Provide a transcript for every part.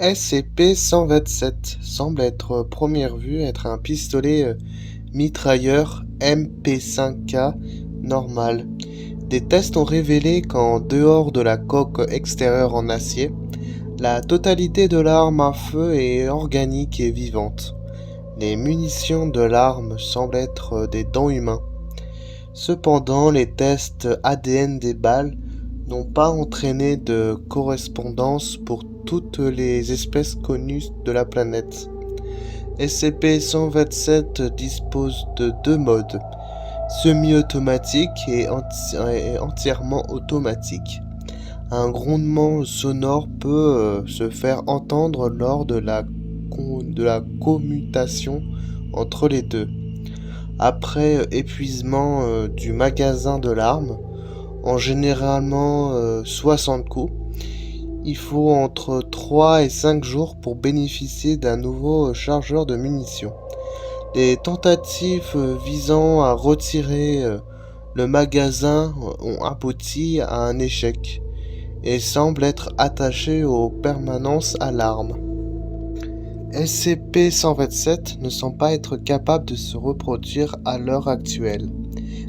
SCP-127 semble être première vue être un pistolet mitrailleur MP5K normal. Des tests ont révélé qu'en dehors de la coque extérieure en acier, la totalité de l'arme à feu est organique et vivante. Les munitions de l'arme semblent être des dents humains. Cependant, les tests ADN des balles n'ont pas entraîné de correspondance pour toutes les espèces connues de la planète. SCP-127 dispose de deux modes, semi-automatique et entièrement automatique. Un grondement sonore peut se faire entendre lors de la commutation entre les deux. Après épuisement du magasin de l'arme, en généralement 60 coups, il faut entre 3 et 5 jours pour bénéficier d'un nouveau chargeur de munitions. Les tentatives visant à retirer le magasin ont abouti à un échec et semblent être attachées aux permanences à l'arme. SCP-127 ne semble pas être capable de se reproduire à l'heure actuelle.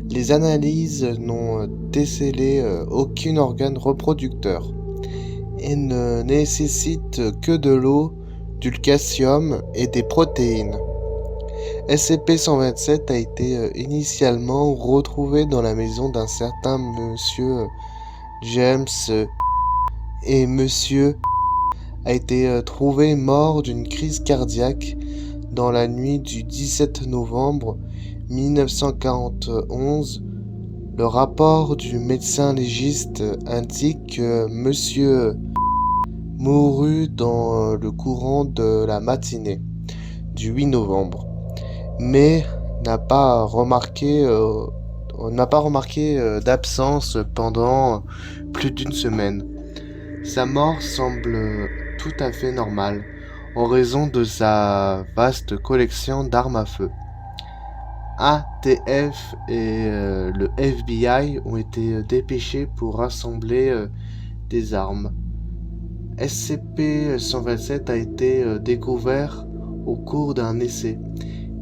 Les analyses n'ont décelé aucun organe reproducteur et ne nécessitent que de l'eau, du calcium et des protéines. SCP-127 a été initialement retrouvé dans la maison d'un certain monsieur James et monsieur a été trouvé mort d'une crise cardiaque dans la nuit du 17 novembre 1941. Le rapport du médecin légiste indique que monsieur mourut dans le courant de la matinée du 8 novembre, mais n'a pas remarqué d'absence pendant plus d'une semaine. Sa mort semble tout à fait normale en raison de sa vaste collection d'armes à feu. ATF et le FBI ont été dépêchés pour rassembler des armes. SCP-127 a été découvert au cours d'un essai.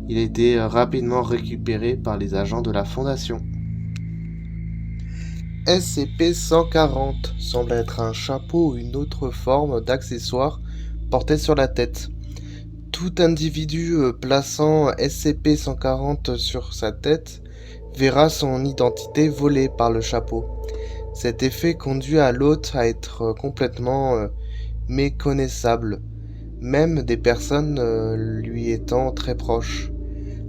Il a été rapidement récupéré par les agents de la Fondation. SCP-140 semble être un chapeau ou une autre forme d'accessoire porté sur la tête. Tout individu plaçant SCP-140 sur sa tête verra son identité volée par le chapeau. Cet effet conduit à l'hôte à être complètement méconnaissable, même des personnes lui étant très proches.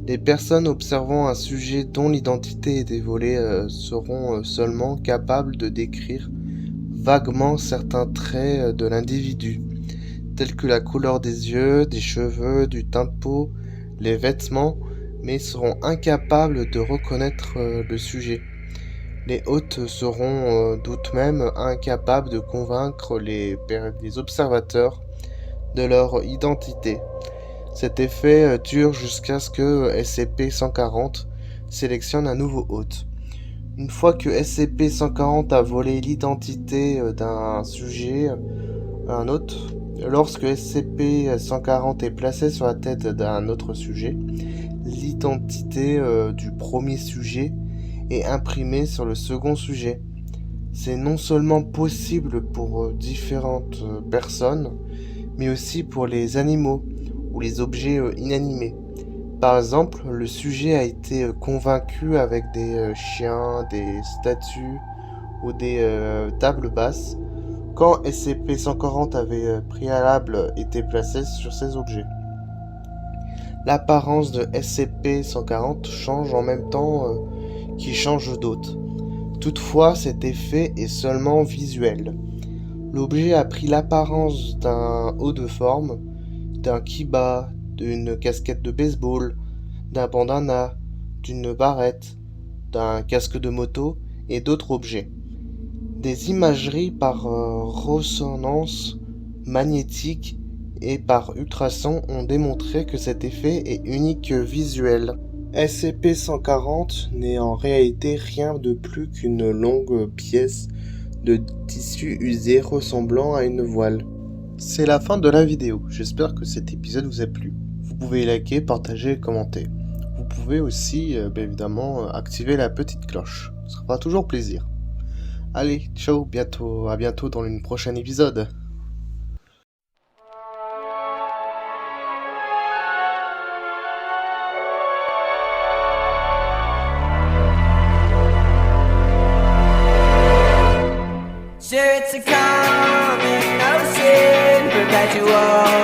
Les personnes observant un sujet dont l'identité est dévoilée seront seulement capables de décrire vaguement certains traits de l'individu, tels que la couleur des yeux, des cheveux, du teint de peau, les vêtements, mais seront incapables de reconnaître le sujet. Les hôtes seront tout même incapables de convaincre les observateurs de leur identité. Cet effet dure jusqu'à ce que SCP-140 sélectionne un nouveau hôte. Une fois que SCP-140 a volé l'identité d'un sujet à un hôte, lorsque SCP-140 est placé sur la tête d'un autre sujet, l'identité du premier sujet est imprimée sur le second sujet. C'est non seulement possible pour différentes personnes, mais aussi pour les animaux ou les objets inanimés. Par exemple, le sujet a été convaincu avec des chiens, des statues ou des tables basses quand SCP-140 avait préalable été placé sur ces objets. L'apparence de SCP-140 change en même temps qu'il change d'hôte. Toutefois, cet effet est seulement visuel. L'objet a pris l'apparence d'un haut de forme, d'un kiba, d'une casquette de baseball, d'un bandana, d'une barrette, d'un casque de moto et d'autres objets. Des imageries par résonance magnétique et par ultrasons ont démontré que cet effet est unique visuel. SCP-140 n'est en réalité rien de plus qu'une longue pièce de tissu usé ressemblant à une voile. C'est la fin de la vidéo. J'espère que cet épisode vous a plu. Vous pouvez liker, partager et commenter. Vous pouvez aussi, bien évidemment, activer la petite cloche. Ça fera toujours plaisir. Allez, ciao, à bientôt dans une prochaine épisode. Sure, it's a common notion, perpetual